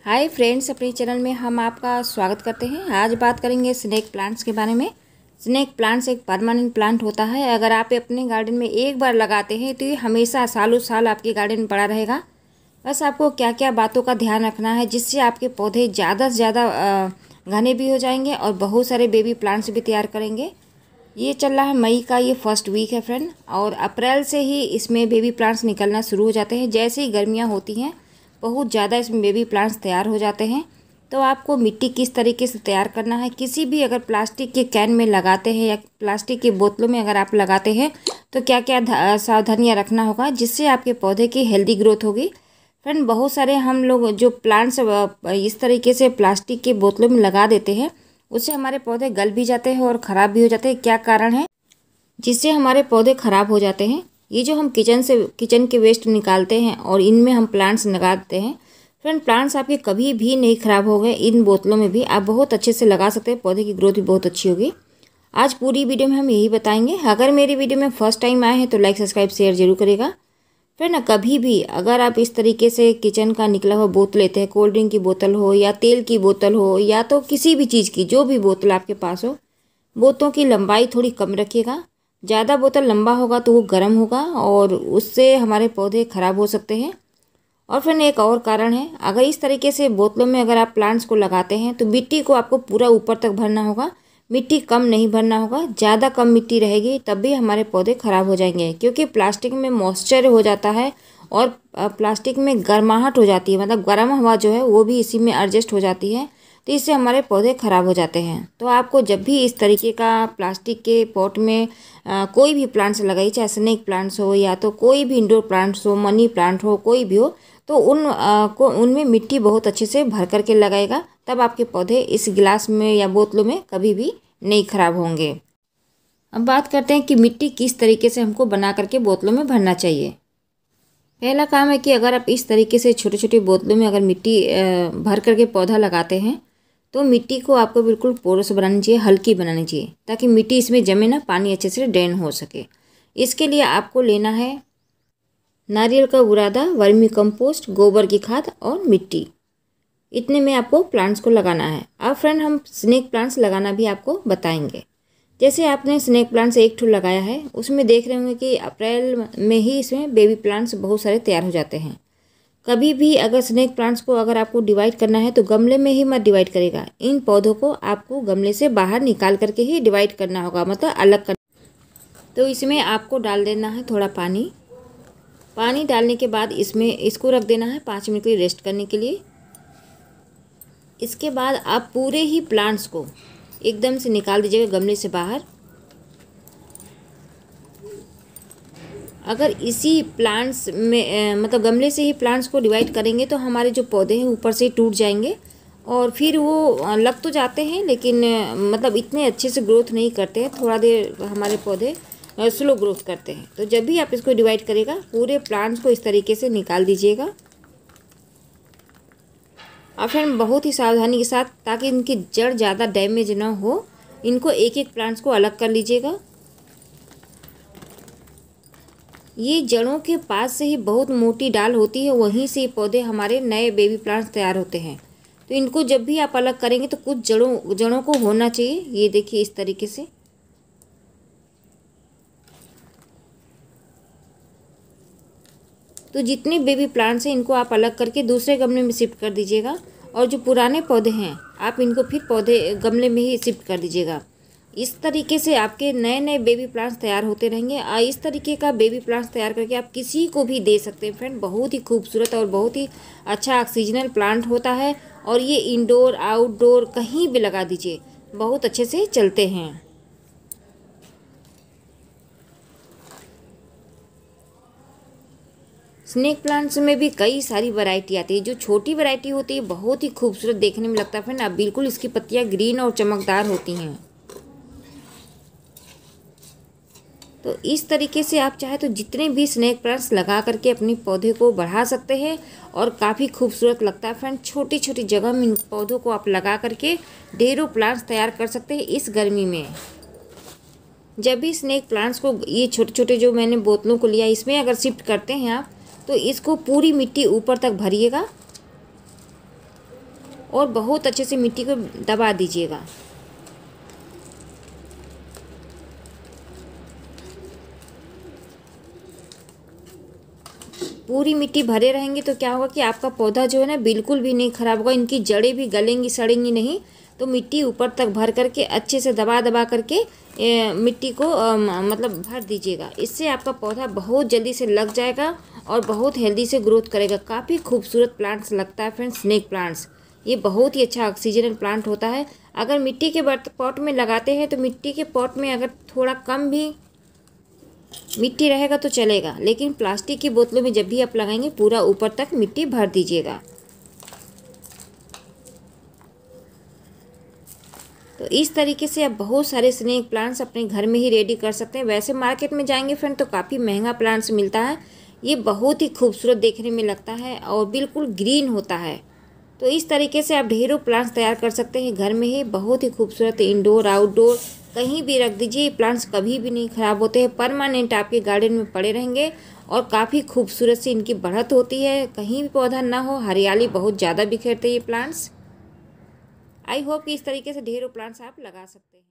Hi friends, अपने channel में हम आपका स्वागत करते हैं। आज बात करेंगे स्नेक प्लांट्स के बारे में। स्नेक प्लांट्स एक परमानेंट प्लांट होता है। अगर आप अपने गार्डन में एक बार लगाते हैं तो ये हमेशा सालों साल आपके गार्डन में पड़ा रहेगा। बस आपको क्या क्या बातों का ध्यान रखना है जिससे आपके पौधे ज़्यादा से ज़्यादा घने भी हो जाएंगे और बहुत सारे बेबी प्लांट्स भी तैयार करेंगे। ये चल रहा है मई का ये फर्स्ट वीक है फ्रेंड, और अप्रैल से ही इसमें बेबी प्लांट्स निकलना शुरू हो जाते हैं। जैसे ही गर्मियाँ होती हैं बहुत ज़्यादा इसमें बेबी प्लांट्स तैयार हो जाते हैं। तो आपको मिट्टी किस तरीके से तैयार करना है, किसी भी अगर प्लास्टिक के कैन में लगाते हैं या प्लास्टिक की बोतलों में अगर आप लगाते हैं तो क्या क्या सावधानियाँ रखना होगा जिससे आपके पौधे की हेल्दी ग्रोथ होगी। फ्रेंड, बहुत सारे हम लोग जो प्लांट्स इस तरीके से प्लास्टिक की बोतलों में लगा देते हैं उससे हमारे पौधे गल भी जाते हैं और ख़राब भी हो जाते हैं। क्या कारण है जिससे हमारे पौधे ख़राब हो जाते हैं? ये जो हम किचन के वेस्ट निकालते हैं और इनमें हम प्लांट्स लगा देते हैं। फ्रेंड, प्लांट्स आपके कभी भी नहीं ख़राब हो गए। इन बोतलों में भी आप बहुत अच्छे से लगा सकते हैं, पौधे की ग्रोथ भी बहुत अच्छी होगी। आज पूरी वीडियो में हम यही बताएंगे। अगर मेरी वीडियो में फर्स्ट टाइम आए हैं तो लाइक सब्सक्राइब शेयर जरूर करेगा। फ्रेंड, कभी भी अगर आप इस तरीके से किचन का निकला हुआ बोतल लेते हैं, कोल्ड ड्रिंक की बोतल हो या तेल की बोतल हो या तो किसी भी चीज़ की जो भी बोतल आपके पास हो, बोतलों की लंबाई थोड़ी कम रखिएगा। ज़्यादा बोतल लंबा होगा तो वो गर्म होगा और उससे हमारे पौधे ख़राब हो सकते हैं। और फिर एक और कारण है, अगर इस तरीके से बोतलों में अगर आप प्लांट्स को लगाते हैं तो मिट्टी को आपको पूरा ऊपर तक भरना होगा। मिट्टी कम नहीं भरना होगा। ज़्यादा कम मिट्टी रहेगी तब भी हमारे पौधे ख़राब हो जाएंगे, क्योंकि प्लास्टिक में मॉइस्चर हो जाता है और प्लास्टिक में गर्माहट हो जाती है, मतलब गर्म हवा जो है वो भी इसी में एडजस्ट हो जाती है, तो इससे हमारे पौधे ख़राब हो जाते हैं। तो आपको जब भी इस तरीके का प्लास्टिक के पॉट में कोई भी प्लांट्स लगाइए, चाहे स्नेक प्लांट्स हो या तो कोई भी इंडोर प्लांट्स हो, मनी प्लांट हो, कोई भी हो, तो उनमें मिट्टी बहुत अच्छे से भर करके लगाएगा। तब आपके पौधे इस गिलास में या बोतलों में कभी भी नहीं खराब होंगे। अब बात करते हैं कि मिट्टी किस तरीके से हमको बना करके बोतलों में भरना चाहिए। पहला काम है कि अगर आप इस तरीके से छोटे छोटे बोतलों में अगर मिट्टी भर करके पौधा लगाते हैं तो मिट्टी को आपको बिल्कुल पोरस बनानी चाहिए, हल्की बनानी चाहिए, ताकि मिट्टी इसमें जमे ना, पानी अच्छे से ड्रेन हो सके। इसके लिए आपको लेना है नारियल का बुरादा, वर्मी कंपोस्ट, गोबर की खाद और मिट्टी। इतने में आपको प्लांट्स को लगाना है। अब फ्रेंड, हम स्नेक प्लांट्स लगाना भी आपको बताएंगे। जैसे आपने स्नेक प्लांट्स एक ठो लगाया है, उसमें देख रहे होंगे कि अप्रैल में ही इसमें बेबी प्लांट्स बहुत सारे तैयार हो जाते हैं। कभी भी अगर स्नेक प्लांट्स को अगर आपको डिवाइड करना है तो गमले में ही मत डिवाइड करेगा। इन पौधों को आपको गमले से बाहर निकाल करके ही डिवाइड करना होगा, मतलब अलग करना। तो इसमें आपको डाल देना है थोड़ा पानी। पानी डालने के बाद इसमें इसको रख देना है 5 मिनट के लिए रेस्ट करने के लिए। इसके बाद आप पूरे ही प्लांट्स को एकदम से निकाल दीजिएगा गमले से बाहर। अगर इसी प्लांट्स में मतलब गमले से ही प्लांट्स को डिवाइड करेंगे तो हमारे जो पौधे हैं ऊपर से टूट जाएंगे और फिर वो लग तो जाते हैं लेकिन मतलब इतने अच्छे से ग्रोथ नहीं करते हैं। थोड़ा देर हमारे पौधे स्लो ग्रोथ करते हैं। तो जब भी आप इसको डिवाइड करेगा पूरे प्लांट्स को इस तरीके से निकाल दीजिएगा। और फिर बहुत ही सावधानी के साथ, ताकि इनकी जड़ ज़्यादा डैमेज ना हो, इनको एक एक प्लांट्स को अलग कर लीजिएगा। ये जड़ों के पास से ही बहुत मोटी डाल होती है, वहीं से पौधे हमारे नए बेबी प्लांट्स तैयार होते हैं। तो इनको जब भी आप अलग करेंगे तो कुछ जड़ों को होना चाहिए। ये देखिए इस तरीके से। तो जितने बेबी प्लांट्स हैं इनको आप अलग करके दूसरे गमले में शिफ्ट कर दीजिएगा, और जो पुराने पौधे हैं आप इनको फिर गमले में ही शिफ्ट कर दीजिएगा। इस तरीके से आपके नए नए बेबी प्लांट्स तैयार होते रहेंगे। इस तरीके का बेबी प्लांट्स तैयार करके आप किसी को भी दे सकते हैं फ्रेंड। बहुत ही खूबसूरत और बहुत ही अच्छा ऑक्सीजनल प्लांट होता है, और ये इंडोर आउटडोर कहीं भी लगा दीजिए, बहुत अच्छे से चलते हैं। स्नेक प्लांट्स में भी कई सारी वैरायटी आती है। जो छोटी वैरायटी होती है बहुत ही खूबसूरत देखने में लगता है फ्रेंड। अब बिल्कुल इसकी पत्तियां ग्रीन और चमकदार होती हैं। तो इस तरीके से आप चाहे तो जितने भी स्नेक प्लांट्स लगा करके अपने पौधे को बढ़ा सकते हैं और काफ़ी खूबसूरत लगता है फ्रेंड। छोटी छोटी जगह में इन पौधों को आप लगा करके ढेरों प्लांट्स तैयार कर सकते हैं इस गर्मी में। जब भी स्नेक प्लांट्स को ये छोटे छोटे जो मैंने बोतलों को लिया इसमें अगर शिफ्ट करते हैं आप, तो इसको पूरी मिट्टी ऊपर तक भरिएगा। और बहुत अच्छे से मिट्टी को दबा दीजिएगा। पूरी मिट्टी भरे रहेंगे तो क्या होगा कि आपका पौधा जो है ना बिल्कुल भी नहीं ख़राब होगा, इनकी जड़ें भी गलेंगी सड़ेंगी नहीं। तो मिट्टी ऊपर तक भर करके अच्छे से दबा दबा करके मिट्टी को मतलब भर दीजिएगा। इससे आपका पौधा बहुत जल्दी से लग जाएगा और बहुत हेल्दी से ग्रोथ करेगा। काफ़ी खूबसूरत प्लांट्स लगता है फ्रेंड्स स्नेक प्लांट्स। ये बहुत ही अच्छा ऑक्सीजन प्लांट होता है। अगर मिट्टी के पॉट में लगाते हैं तो मिट्टी के पॉट में अगर थोड़ा कम भी मिट्टी रहेगा तो चलेगा, लेकिन प्लास्टिक की बोतलों में जब भी आप लगाएंगे पूरा ऊपर तक मिट्टी भर दीजिएगा। तो इस तरीके से आप बहुत सारे स्नेक प्लांट्स अपने घर में ही रेडी कर सकते हैं। वैसे मार्केट में जाएंगे फ्रेंड तो काफ़ी महंगा प्लांट्स मिलता है। ये बहुत ही खूबसूरत देखने में लगता है और बिल्कुल ग्रीन होता है। तो इस तरीके से आप ढेरों प्लांट्स तैयार कर सकते हैं घर में ही। बहुत ही खूबसूरत इंडोर आउटडोर कहीं भी रख दीजिए, ये प्लांट्स कभी भी नहीं ख़राब होते हैं। परमानेंट आपके गार्डन में पड़े रहेंगे और काफ़ी खूबसूरत सी इनकी बढ़त होती है। कहीं भी पौधा ना हो, हरियाली बहुत ज़्यादा बिखेरते हैं ये प्लांट्स। आई होप कि इस तरीके से ढेरों प्लांट्स आप लगा सकते हैं।